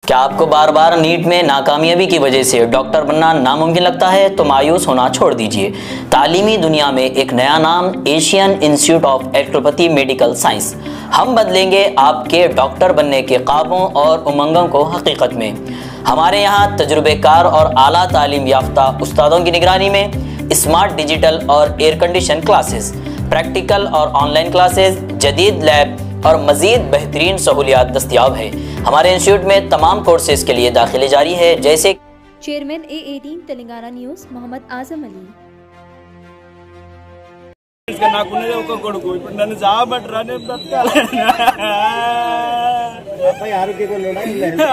क्या आपको बार बार नीट में नाकामयाबी की वजह से डॉक्टर बनना नामुमकिन लगता है तो मायूस होना छोड़ दीजिए। तालीमी दुनिया में एक नया नाम Asian institute of allopathy medical science. हम बदलेंगे आपके डॉक्टर बनने के ख्वाबों और उमंगों को हकीकत में। हमारे यहाँ तजुर्बेकार और आला तालीम याफ्ता उस्तादों की निगरानी में स्मार्ट डिजिटल और एयर कंडीशन क्लासेस, प्रैक्टिकल और ऑनलाइन क्लासेस, जदीद लैब और मज़ीद बेहतरीन सहूलियात दस्तियाब है। हमारे इंस्टीट्यूट में तमाम कोर्सेज के लिए दाखिले जारी है, जैसे chairman A18 Telangana news Mohammed Azam Ali. నాకున్నదే ఒక కొడుకు, ఇప్పుడు నన్ను జాబట్రా నేను బ్రతకాలి.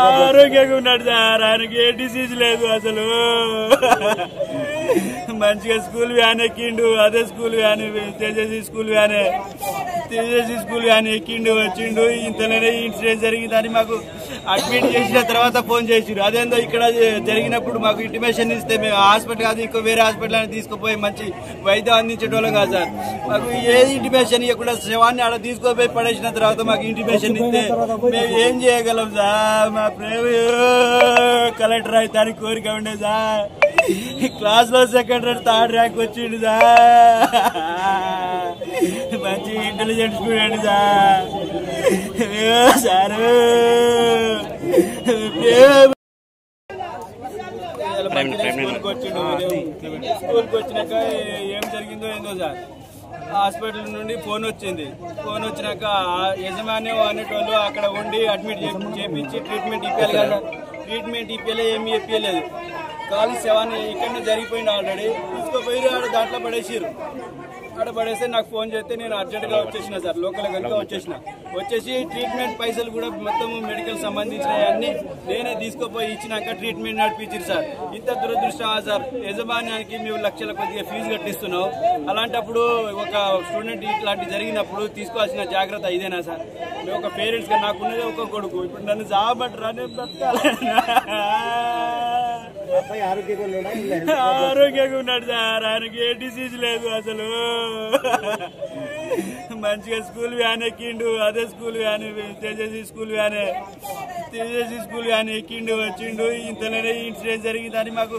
ఆరోగ్యంగా ఉన్నాడు సార్, ఆయనకి ఏ డిసీజ్ లేదు అసలు. మంచిగా స్కూల్ వ్యాన్ ఎక్కిండు, అదే school van Tejaswi school van ఎక్కిండు వచ్చిండు. ఇంతలోనే ఇన్సిడెంట్ జరిగిందని మాకు అడ్మిట్ చేసిన తర్వాత ఫోన్ చేసిరు. అదేందో ఇక్కడ జరిగినప్పుడు మాకు ఇంటిమేషన్ ఇస్తే మేము హాస్పిటల్ కాదు ఇంకో వేరే హాస్పిటల్ అని తీసుకుపోయి మంచి వైద్యం అందించేటోళ్ళం కాదు సార్. మాకు ఏ ఇంటిమేషన్ ఇవ్వకుండా శవాన్ని ఆడ తీసుకుపోయి పడేసిన తర్వాత మాకు ఇంటిమేషన్ ఇస్తే మేము ఏం చేయగలం సార్? మా ప్రేమ కలెక్టర్ అవుతాని కోరిక ఉండే సార్. క్లాస్ లో సెకండ్ ర్యాంక్ థర్డ్ ర్యాంక్ వచ్చిండు సార్. మంచి ఇంటెలిజెంట్ స్టూడెంట్ సార్. స్కూల్కి వచ్చినాక ఏం జరిగిందో ఏందో సార్, హాస్పిటల్ నుండి ఫోన్ వచ్చింది. ఫోన్ వచ్చినాక యజమాని అనేటోళ్ళు అక్కడ ఉండి అడ్మిట్ చేపించి ట్రీట్మెంట్ ఇప్పాలి కదా. ట్రీట్మెంట్ ఇప్పలే ఏమి ఇప్పలేదు. కాలు శవాన్ని ఇక్కడనే జరిగిపోయింది ఆల్రెడీ. తీసుకుపోయి ఆడ దాంట్లో పడేసారు. ఆడ పడేస్తే నాకు ఫోన్ చేస్తే నేను అర్జెంటుగా వచ్చేసిన సార్, లోకల్ కనుక వచ్చేసి ట్రీట్మెంట్ పైసలు కూడా మొత్తం మెడికల్ సంబంధించినవన్నీ నేనే తీసుకుపోయి ఇచ్చినాక ట్రీట్మెంట్ నడిపించారు సార్. ఇంత దురదృష్టం సార్, యజమాన్యానికి మేము లక్షల కొద్దిగా ఫీజు కట్టిస్తున్నాం. అలాంటప్పుడు ఒక స్టూడెంట్ ఇట్లాంటి జరిగినప్పుడు తీసుకోవాల్సిన జాగ్రత్త ఇదేనా సార్? మేము ఒక పేరెంట్స్ గా నాకున్నదే ఒక కొడుకు, ఇప్పుడు నన్ను జాబట్రా నేను బ్రతకాలి. ఆరోగ్యంగా ఉన్నాడు సార్, ఆయనకి ఏ డిసీజ్ లేదు అసలు. మంచిగా స్కూల్ వ్యాన్ ఎక్కిండు, అదే school van Tejaswi school van ఎక్కిండు వచ్చిండు. ఇంతలోనే ఇన్సిడెంట్ జరిగిందని మాకు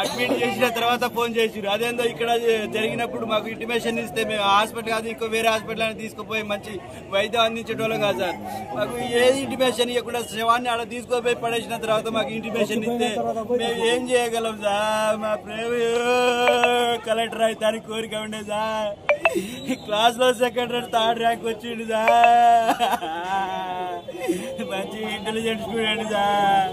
అడ్మిట్ చేసిన తర్వాత ఫోన్ చేసిరు. అదేందో ఇక్కడ జరిగినప్పుడు మాకు ఇంటిమేషన్ ఇస్తే మేము హాస్పిటల్ కాదు ఇంకో వేరే హాస్పిటల్ అని తీసుకుపోయి మంచి వైద్యం అందించేటోళ్ళం కాదు సార్. మాకు ఏ ఇంటిమేషన్ ఇవ్వకుండా శవాన్ని ఆడ తీసుకుపోయి పడేసిన తర్వాత మాకు ఇంటిమేషన్ ఇస్తే మేము ఏం చేయగలం సార్? మా ప్రేమ కలెక్టర్ అవుతాని కోరిక ఉండే సార్. క్లాస్ లో సెకండ్ ర్యాంక్ థర్డ్ ర్యాంక్ వచ్చిండు సార్. మంచి ఇంటెలిజెంట్ స్టూడెంట్ సార్.